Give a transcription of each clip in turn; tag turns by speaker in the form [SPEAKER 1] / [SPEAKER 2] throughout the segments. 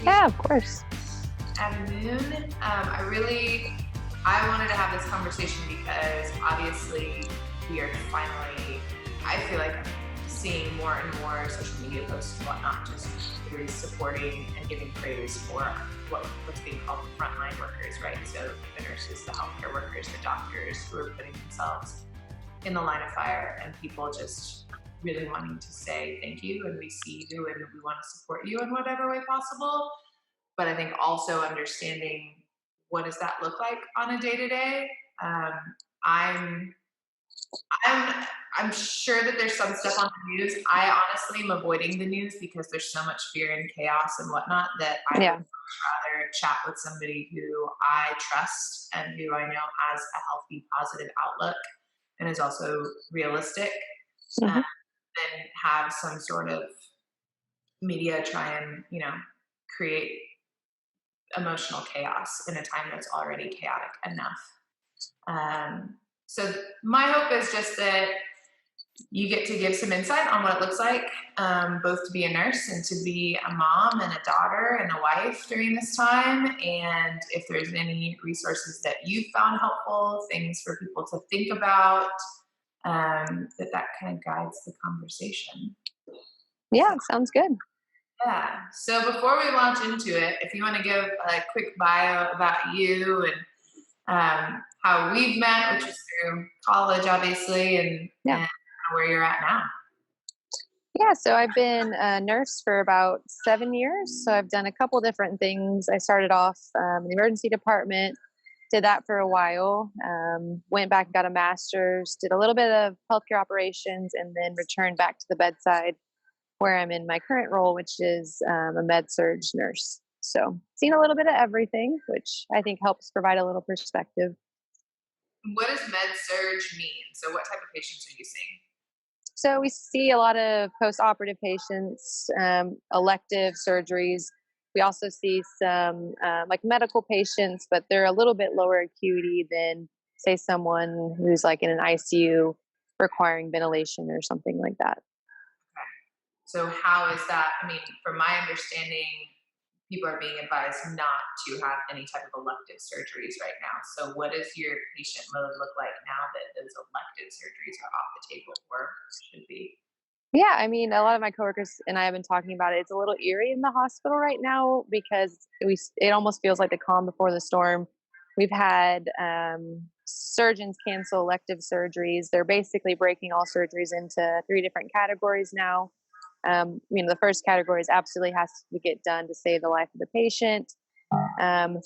[SPEAKER 1] Yeah, of course.
[SPEAKER 2] Afternoon. I wanted to have this conversation because obviously we are finally, I feel like I'm seeing more and more social media posts and whatnot, just really supporting and giving praise for what's being called the frontline workers, right? So the nurses, the healthcare workers, the doctors who are putting themselves in the line of fire, and people just really wanting to say thank you, and we see you and we want to support you in whatever way possible. But I think also understanding what does that look like on a day to day. I'm I'm I'm sure that there's some stuff on the news. I honestly am avoiding the news because there's so much fear and chaos and whatnot that I would
[SPEAKER 1] Yeah.
[SPEAKER 2] rather chat with somebody who I trust and who I know has a healthy, positive outlook and is also realistic, uh,
[SPEAKER 1] Hmm.
[SPEAKER 2] than have some sort of media try and create emotional chaos in a time that's already chaotic enough. So my hope is just that you get to give some insight on what it looks like, both to be a nurse and to be a mom and a daughter and a wife during this time. And if there's any resources that you found helpful, things for people to think about, that kind of guides the conversation.
[SPEAKER 1] Yeah, sounds good.
[SPEAKER 2] Yeah. So before we launch into it, if you want to give a quick bio about you and how we've met, which is through college, obviously,
[SPEAKER 1] Yeah.
[SPEAKER 2] and where you're at now.
[SPEAKER 1] Yeah, so I've been a nurse for about 7 years. So I've done a couple different things. I started off in the emergency department, did that for a while, went back and got a master's, did a little bit of healthcare operations, and then returned back to the bedside where I'm in my current role, which is a med surg nurse. So seen a little bit of everything, which I think helps provide a little perspective.
[SPEAKER 2] What does med surge mean? So, what type of patients are you seeing?
[SPEAKER 1] So we see a lot of post-operative patients, elective surgeries. We also see some like medical patients, but they're a little bit lower acuity than, say, someone who's like in an ICU requiring ventilation or something like that.
[SPEAKER 2] Okay. So, how is that? I mean, from my understanding, people are being advised not to have any type of elective surgeries right now. So, what does your patient load look like now that those elective surgeries are off the table or should be?
[SPEAKER 1] Yeah, I mean, a lot of my coworkers and I have been talking about it. It's a little eerie in the hospital right now because it almost feels like the calm before the storm. We've had surgeons cancel elective surgeries. They're basically breaking all surgeries into three different categories now. The first category is absolutely has to get done to save the life of the patient.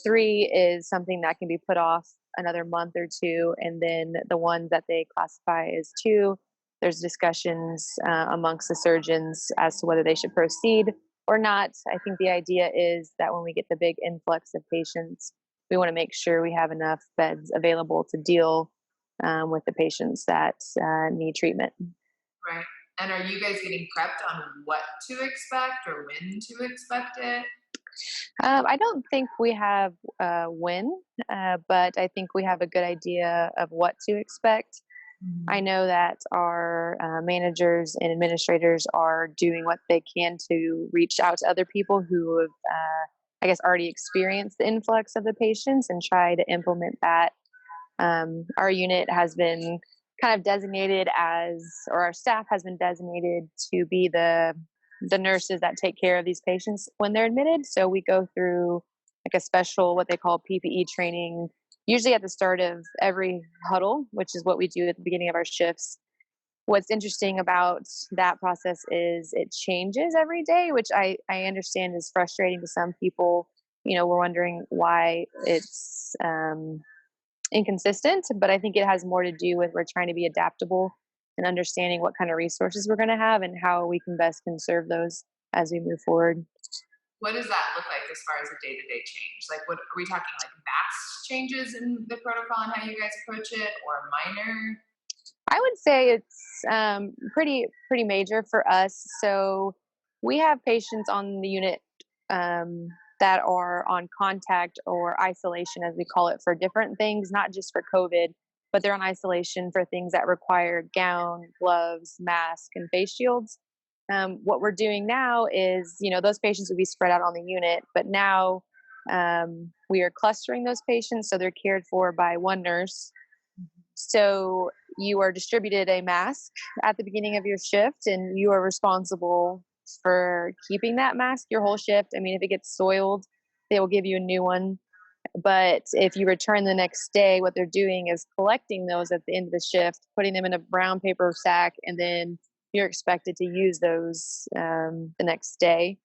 [SPEAKER 1] Three is something that can be put off another month or two, and then the ones that they classify as two, there's discussions amongst the surgeons as to whether they should proceed or not. I think the idea is that when we get the big influx of patients, we want to make sure we have enough beds available to deal with the patients that need treatment.
[SPEAKER 2] Right. And are you guys getting prepped on what to expect or when to expect it?
[SPEAKER 1] I don't think we have when, but I think we have a good idea of what to expect. I
[SPEAKER 2] Mhm.
[SPEAKER 1] know that our managers and administrators are doing what they can to reach out to other people who have, I guess, already experienced the influx of the patients and try to implement that. Our unit has been kind of designated as, or our staff has been designated to be the nurses that take care of these patients when they're admitted. So we go through like a special what they call PPE training, usually at the start of every huddle, which is what we do at the beginning of our shifts. What's interesting about that process is it changes every day, which I understand is frustrating to some people. We're wondering why it's inconsistent, but I think it has more to do with we're trying to be adaptable and understanding what kind of resources we're going to have and how we can best conserve those as we move forward.
[SPEAKER 2] What does that look like as far as a day to day change? Like, what are we talking like vast changes in the protocol and how you guys approach it, or minor?
[SPEAKER 1] I would say it's pretty major for us. So we have patients on the unit um, that are on contact or isolation, as we call it, for different things, not just for COVID, but they're on isolation for things that require gown, gloves, mask, and face shields. What we're doing now is, those patients would be spread out on the unit, but now we are clustering those patients so they're cared for by one nurse. So you are distributed a mask at the beginning of your shift, and you are responsible for keeping that mask your whole shift. I mean, if it gets soiled, they will give you a new one. But if you return the next day, what they're doing is collecting those at the end of the shift, putting them in a brown paper sack, and then you're expected to use those the next day.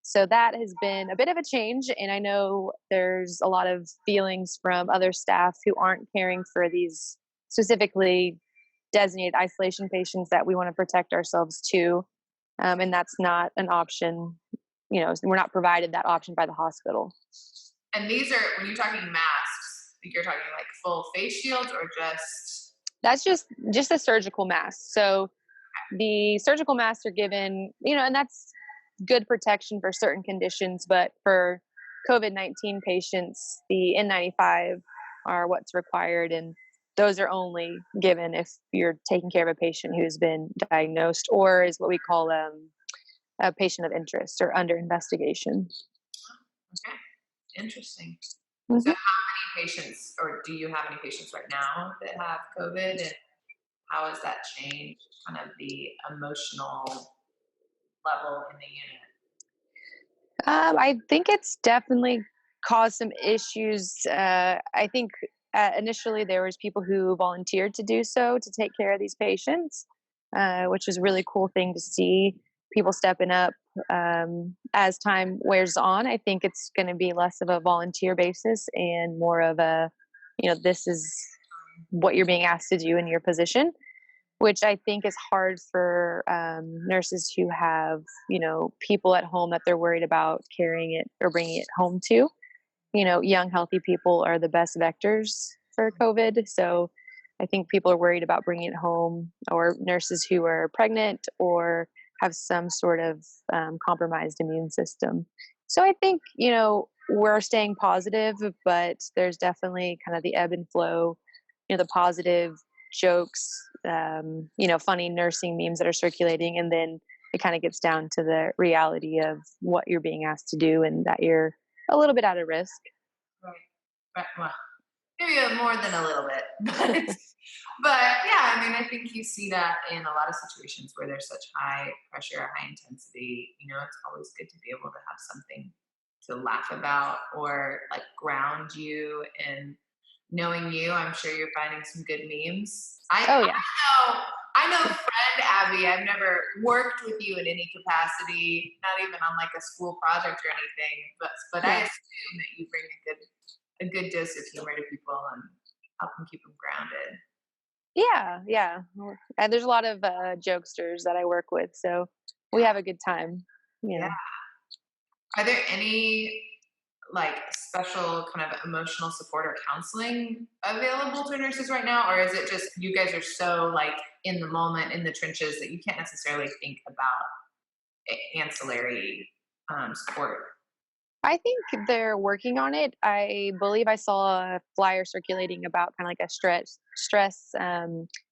[SPEAKER 1] So that has been a bit of a change. And I know there's a lot of feelings from other staff who aren't caring for these specifically designated isolation patients that we want to protect ourselves to. And that's not an option. We're not provided that option by the hospital.
[SPEAKER 2] And these are, when you're talking masks, you're talking like full face shields or just?
[SPEAKER 1] That's just a surgical mask. So the surgical masks are given, and that's good protection for certain conditions, but for COVID-19 patients, the N95 are what's required, and those are only given if you're taking care of a patient who's been diagnosed or is what we call a patient of interest or under investigation.
[SPEAKER 2] Okay, interesting.
[SPEAKER 1] Mm-hmm.
[SPEAKER 2] So how many patients, or do you have any patients right now that have COVID, and how has that changed kind of the emotional level in the unit?
[SPEAKER 1] I think it's definitely caused some issues. I think initially there was people who volunteered to do so to take care of these patients, which is a really cool thing to see. People stepping up. As time wears on, I think it's going to be less of a volunteer basis and more of a, this is what you're being asked to do in your position, which I think is hard for nurses who have, people at home that they're worried about carrying it or bringing it home to. Young, healthy people are the best vectors for COVID. So I think people are worried about bringing it home, or nurses who are pregnant or have some sort of compromised immune system. So I think, we're staying positive, but there's definitely kind of the ebb and flow, the positive jokes, funny nursing memes that are circulating. And then it kind of gets down to the reality of what you're being asked to do and that you're a little bit at a risk.
[SPEAKER 2] Right. Well, maybe more than a little bit, but yeah, I mean, I think you see that in a lot of situations where there's such high pressure, high intensity. It's always good to be able to have something to laugh about or like ground you in knowing you. I'm sure you're finding some good memes.
[SPEAKER 1] Oh yeah.
[SPEAKER 2] I know friend Abby, I've never worked with you in any capacity, not even on like a school project or anything, but I assume that you bring a good dose of humor to people and help them keep them grounded.
[SPEAKER 1] Yeah. And there's a lot of jokesters that I work with, so we have a good time.
[SPEAKER 2] Yeah. Are there any like special kind of emotional support or counseling available to nurses right now, or is it just you guys are so like in the moment in the trenches that you can't necessarily think about ancillary support?
[SPEAKER 1] I think they're working on it. I believe I saw a flyer circulating about kind of like a stress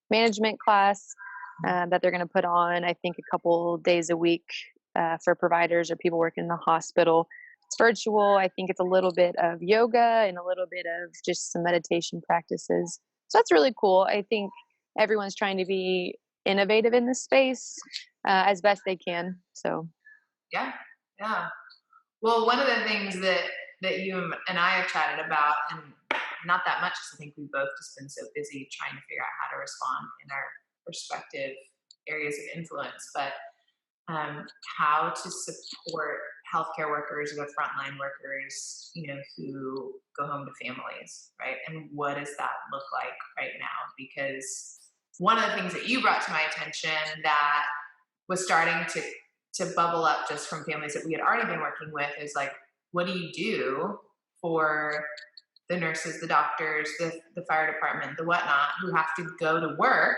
[SPEAKER 1] management class that they're going to put on, I think, a couple days a week for providers or people working in the hospital. It's virtual. I think it's a little bit of yoga and a little bit of just some meditation practices. So that's really cool. I think everyone's trying to be innovative in this space as best they can. So
[SPEAKER 2] yeah. Well, one of the things that you and I have chatted about, and not that much because I think we've both just been so busy trying to figure out how to respond in our respective areas of influence, but how to support healthcare workers or the frontline workers, who go home to families, right? And what does that look like right now? Because one of the things that you brought to my attention that was starting to bubble up just from families that we had already been working with is like, what do you do for the nurses, the doctors, the fire department, the whatnot, who have to go to work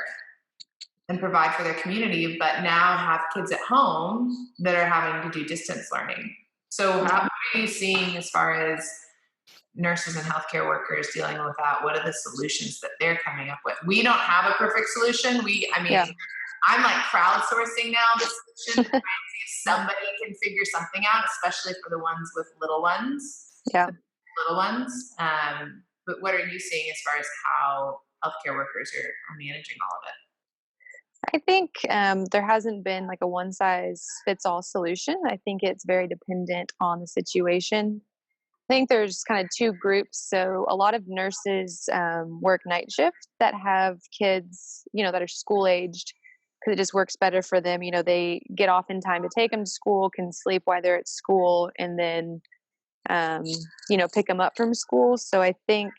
[SPEAKER 2] and provide for their community, but now have kids at home that are having to do distance learning. So what are you seeing as far as nurses and healthcare workers dealing with that? What are the solutions that they're coming up with? We don't have a perfect solution. I'm like crowdsourcing now the solution to try and see if somebody can figure something out, especially for the ones with little ones.
[SPEAKER 1] Yeah.
[SPEAKER 2] Little ones. But what are you seeing as far as how healthcare workers are managing all of it?
[SPEAKER 1] I think there hasn't been like a one size fits all solution. I think it's very dependent on the situation. I think there's kind of two groups. So a lot of nurses work night shift that have kids, that are school aged because it just works better for them. They get off in time to take them to school, can sleep while they're at school, and then, um, pick them up from school. So I think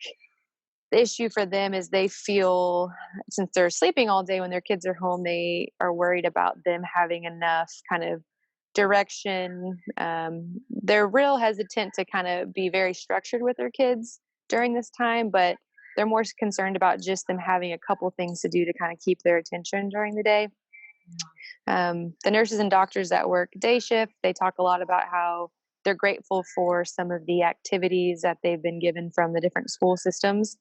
[SPEAKER 1] the issue for them is they feel since they're sleeping all day when their kids are home, they are worried about them having enough kind of direction. They're real hesitant to kind of be very structured with their kids during this time, but they're more concerned about just them having a couple things to do to kind of keep their attention during the day. The nurses and doctors that work day shift, they talk a lot about how they're grateful for some of the activities that they've been given from the different school systems,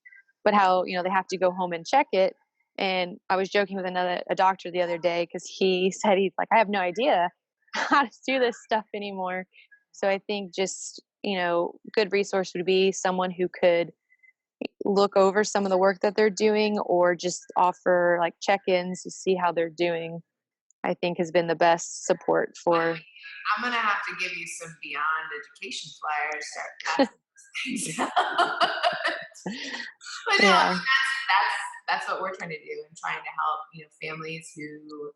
[SPEAKER 1] but how they have to go home and check it. And I was joking with a doctor the other day because he said he's like, I have no idea how to do this stuff anymore. So I think just good resource would be someone who could look over some of the work that they're doing or just offer like check-ins to see how they're doing. I think has been the best support for.
[SPEAKER 2] I'm gonna have to give you some beyond education flyers. Start passing these things out. But no, I
[SPEAKER 1] Yeah.
[SPEAKER 2] mean that's what we're trying to do and trying to help families who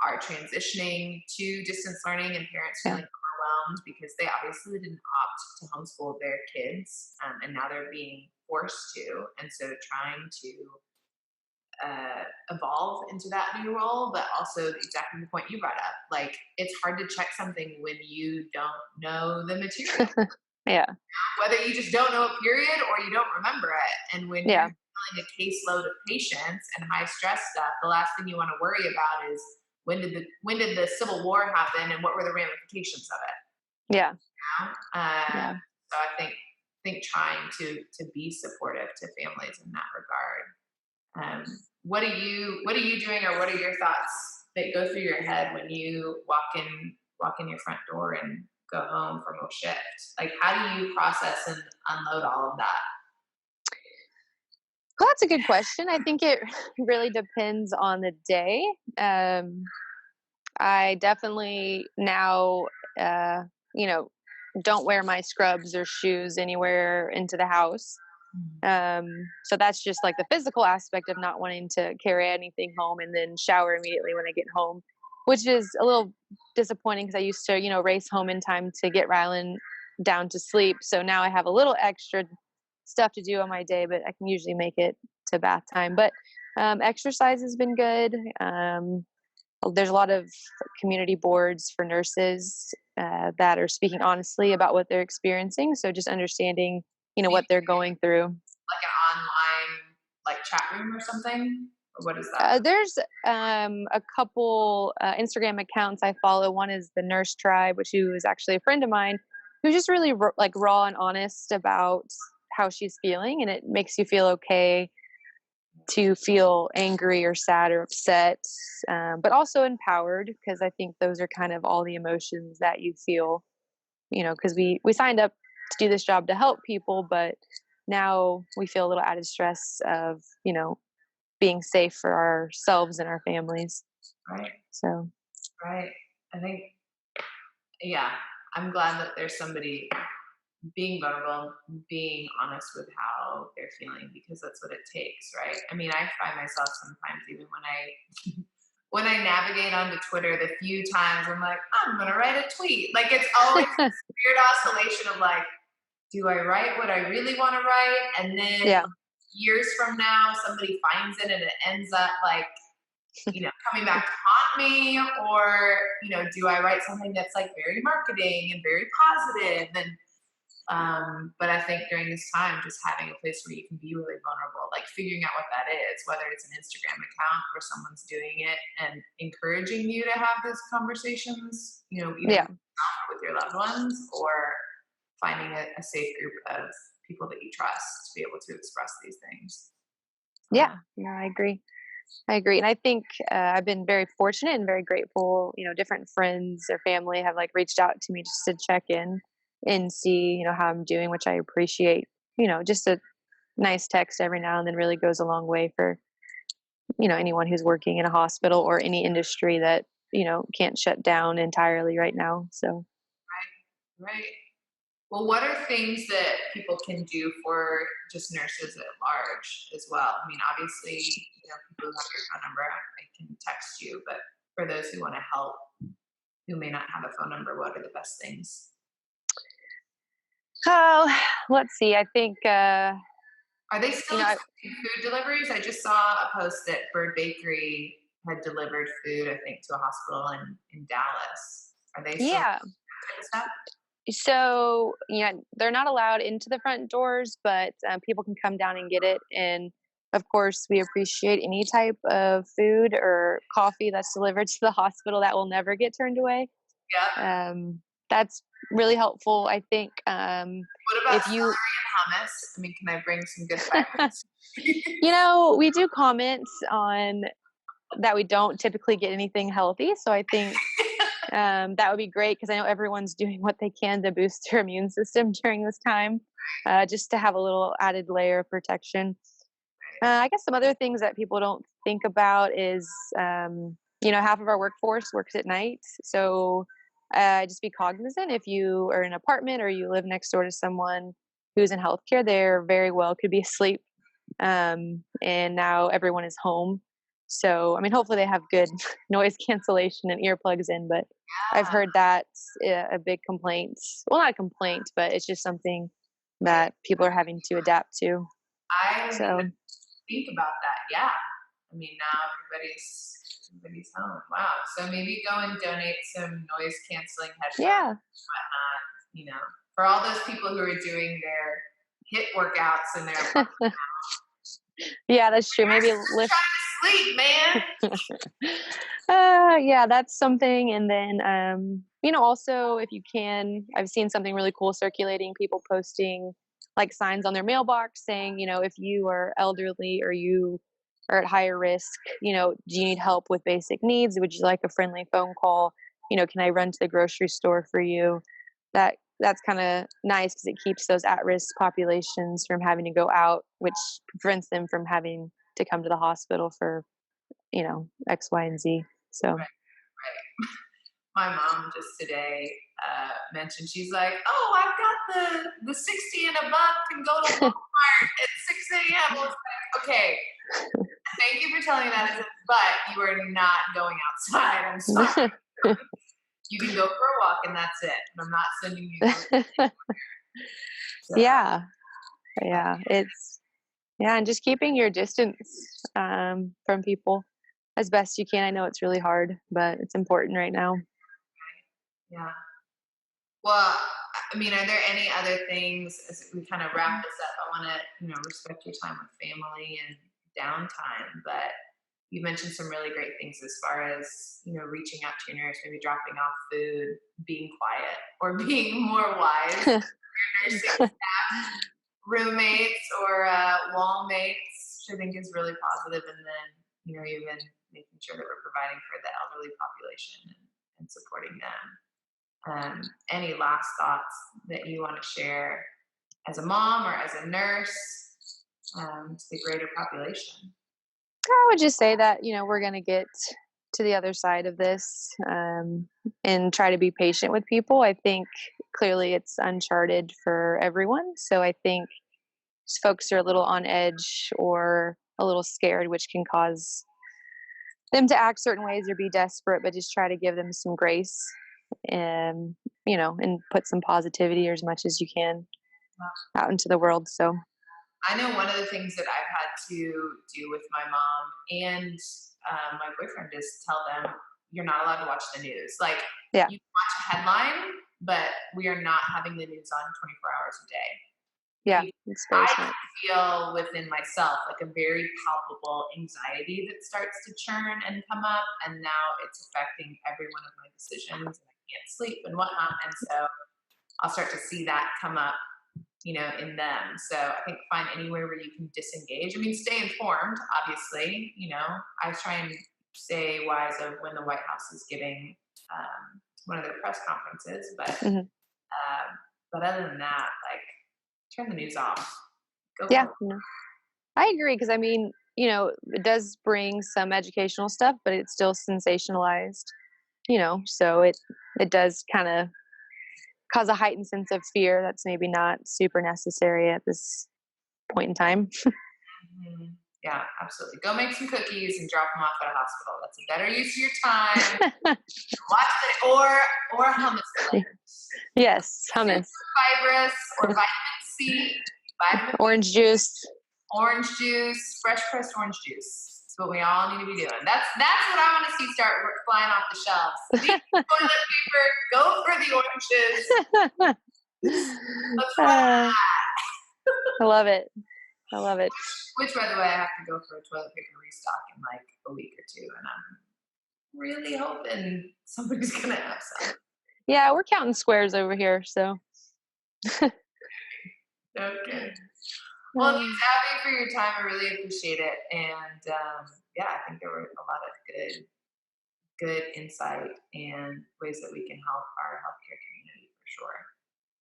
[SPEAKER 2] are transitioning to distance learning and parents
[SPEAKER 1] Yeah.
[SPEAKER 2] feeling overwhelmed because they obviously didn't opt to homeschool their kids, and now they're being forced to, and so trying to evolve into that new role, but also exactly the point you brought up. Like, it's hard to check something when you don't know the material,
[SPEAKER 1] Yeah.
[SPEAKER 2] whether you just don't know a period or you don't remember it. And when you're
[SPEAKER 1] Yeah.
[SPEAKER 2] dealing a caseload of patients and high stress stuff, the last thing you want to worry about is when did the Civil War happen and what were the ramifications of it.
[SPEAKER 1] Yeah.
[SPEAKER 2] You know?
[SPEAKER 1] Yeah.
[SPEAKER 2] So I think trying to be supportive to families in that regard. What are you doing, or what are your thoughts that go through your head when you walk in your front door and go home from a shift? Like, how do you process and unload all of that?
[SPEAKER 1] Well, that's a good question. I think it really depends on the day. I definitely now, uh, you know, don't wear my scrubs or shoes anywhere into the house. Um, so that's just like the physical aspect of not wanting to carry anything home and then shower immediately when I get home, which is a little disappointing because I used to, race home in time to get Rylan down to sleep. So now I have a little extra stuff to do on my day, but I can usually make it to bath time. But exercise has been good. There's a lot of community boards for nurses that are speaking honestly about what they're experiencing. So just understanding,
[SPEAKER 2] So you
[SPEAKER 1] what they're going through.
[SPEAKER 2] like an online like chat room or something? Or what is that?
[SPEAKER 1] There's a couple Instagram accounts I follow. One is the Nurse Tribe, which who is actually a friend of mine, who's just really like raw and honest about how she's feeling, and it makes you feel okay to feel angry or sad or upset, but also empowered because I think those are kind of all the emotions that you feel. Because we signed up to do this job to help people, but now we feel a little added stress of being safe for ourselves and our families.
[SPEAKER 2] Right,
[SPEAKER 1] So
[SPEAKER 2] right. I think, yeah, I'm glad that there's somebody being vulnerable, being honest with how they're feeling, because that's what it takes, right? I mean, I find myself sometimes, even when I when I navigate onto Twitter, the few times I'm like, I'm gonna write a tweet. Like, it's always this weird oscillation of like, do I write what I really want to write? And then
[SPEAKER 1] yeah,
[SPEAKER 2] years from now, somebody finds it and it ends up like, coming back to haunt me, or, do I write something that's like very marketing and very positive? And but I think during this time, just having a place where you can be really vulnerable, like figuring out what that is, whether it's an Instagram account or someone's doing it and encouraging you to have those conversations, either
[SPEAKER 1] yeah,
[SPEAKER 2] with your loved ones or finding a safe group of people that you trust to be able to express these things.
[SPEAKER 1] yeah. No, I agree. I agree, and I think, I've been very fortunate and very grateful, different friends or family have, like, reached out to me just to check in and see, how I'm doing, which I appreciate. Just a nice text every now and then really goes a long way for, anyone who's working in a hospital or any industry that, can't shut down entirely right now, so.
[SPEAKER 2] Right. Well, what are things that people can do for just nurses at large as well? I mean, obviously, people who have your phone number, I can text you, but for those who want to help, who may not have a phone number, what are the best things?
[SPEAKER 1] Oh, let's see, I think,
[SPEAKER 2] Are they still
[SPEAKER 1] I
[SPEAKER 2] accepting food deliveries? I just saw a post that Bird Bakery had delivered food, I think, to a hospital in Dallas. Are they still
[SPEAKER 1] yeah.
[SPEAKER 2] type of stuff?
[SPEAKER 1] So, yeah, they're not allowed into the front doors, but people can come down and get it. And of course, we appreciate any type of food or coffee that's delivered to the hospital that will never get turned away.
[SPEAKER 2] Yep.
[SPEAKER 1] That's really helpful. I think
[SPEAKER 2] What about
[SPEAKER 1] if you,
[SPEAKER 2] celery and hummus? I mean, can I bring some good vibes?
[SPEAKER 1] we do comments on that we don't typically get anything healthy. So I think that would be great because I know everyone's doing what they can to boost their immune system during this time, just to have a little added layer of protection. I guess some other things that people don't think about is, half of our workforce works at night. So just be cognizant if you are in an apartment or you live next door to someone who's in healthcare, they're very well could be asleep. And now everyone is home. So, I mean, hopefully they have good noise cancellation and earplugs in, but I've
[SPEAKER 2] Yeah,
[SPEAKER 1] heard that's a big complaint. Well, not a complaint, but it's just something
[SPEAKER 2] right.
[SPEAKER 1] that people are having to adapt to.
[SPEAKER 2] I didn't
[SPEAKER 1] So,
[SPEAKER 2] even think about that. Yeah. I mean, now everybody's home. Wow. So maybe go and donate some noise canceling headphones,
[SPEAKER 1] yeah.
[SPEAKER 2] whatnot, for all those people who are doing their hit workouts in their apartment.
[SPEAKER 1] Yeah, that's true.
[SPEAKER 2] You're
[SPEAKER 1] Maybe
[SPEAKER 2] just
[SPEAKER 1] lift.
[SPEAKER 2] trying to sleep, man.
[SPEAKER 1] Yeah, that's something. And then, also if you can, I've seen something really cool circulating, people posting like signs on their mailbox saying, if you are elderly or you are at higher risk, do you need help with basic needs? Would you like a friendly phone call? Can I run to the grocery store for you? That's kind of nice because it keeps those at-risk populations from having to go out, which prevents them from having to come to the hospital for X, Y, and Z. So
[SPEAKER 2] Right, right. My mom just today mentioned she's like, "Oh, I've got the 60 and above can go to Walmart at 6 a.m." I was like, "Okay, thank you for telling me that, but you are not going outside. I'm sorry. You can go for a walk and that's it. And I'm not sending you groceries." So,
[SPEAKER 1] yeah, yeah, it's yeah, and just keeping your distance from people as best you can. I know it's really hard, but it's important right now.
[SPEAKER 2] yeah. Well, I mean, are there any other things as we kind of wrap this up? I want to, respect your time with family and downtime, but you mentioned some really great things as far as, reaching out to your nurse, maybe dropping off food, being quiet, or being more wise. Your nursing staff, roommates, or wall mates, which I think is really positive. And then, even making sure that we're providing for the elderly population and supporting them. Any last thoughts that you want to share as a mom or as a nurse to the greater population?
[SPEAKER 1] I would just say that, we're going to get to the other side of this, and try to be patient with people. I think clearly it's uncharted for everyone. So I think folks are a little on edge or a little scared, which can cause them to act certain ways or be desperate, but just try to give them some grace and, and put some positivity or as much as you can out into the world. So,
[SPEAKER 2] I know one of the things that I've had to do with my mom and my boyfriend is tell them you're not allowed to watch the news. Like,
[SPEAKER 1] yeah,
[SPEAKER 2] you can watch a headline, but we are not having the news on 24 hours a day.
[SPEAKER 1] yeah, it's very
[SPEAKER 2] I
[SPEAKER 1] smart.
[SPEAKER 2] feel within myself like a very palpable anxiety that starts to churn and come up, and now it's affecting every one of my decisions, and I can't sleep and whatnot. And so I'll start to see that come up in them. So I think find anywhere where you can disengage. I mean, stay informed, obviously. I try and stay wise of when the White House is giving one of their press conferences, but other than that, like, turn the news off. Go
[SPEAKER 1] Yeah,
[SPEAKER 2] for it.
[SPEAKER 1] no, I agree. Cause I mean, it does bring some educational stuff, but it's still sensationalized, so it does kind of cause a heightened sense of fear that's maybe not super necessary at this point in time.
[SPEAKER 2] Mhm. Yeah, absolutely. Go make some cookies and drop them off at a hospital. That's a better use of your time. Watch it, or hummus plate.
[SPEAKER 1] Yes, hummus.
[SPEAKER 2] Super fibrous, or vitamin C,
[SPEAKER 1] Orange juice.
[SPEAKER 2] Orange juice, fresh pressed orange juice. That's what we all need to be doing. That's what I want to see start flying off the shelves. Leave the toilet paper, go for the oranges. Let's run.
[SPEAKER 1] I love it. I love it.
[SPEAKER 2] Which, by the way, I have to go for a toilet paper restock in like a week or two, and I'm really hoping somebody's gonna have some.
[SPEAKER 1] Yeah, we're counting squares over here, so.
[SPEAKER 2] Okay. Well, thanks, Abby, for your time. I really appreciate it, and I think there were a lot of good insight and ways that we can help our healthcare community for sure.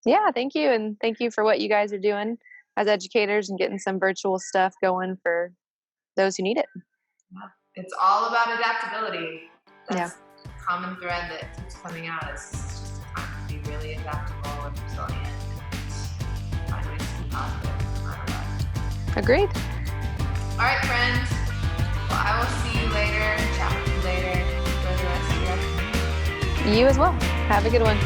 [SPEAKER 1] Yeah, thank you, and thank you for what you guys are doing as educators and getting some virtual stuff going for those who need it.
[SPEAKER 2] Yeah. It's all about adaptability. That's
[SPEAKER 1] Yeah.
[SPEAKER 2] a common thread that keeps coming out. It's just time to be really adaptable and resilient and find ways to be positive no matter what.
[SPEAKER 1] Agreed.
[SPEAKER 2] All right, friends. Well, I will see you later. Chat with you later. Enjoy the rest of your afternoon.
[SPEAKER 1] You as well. Have a good one.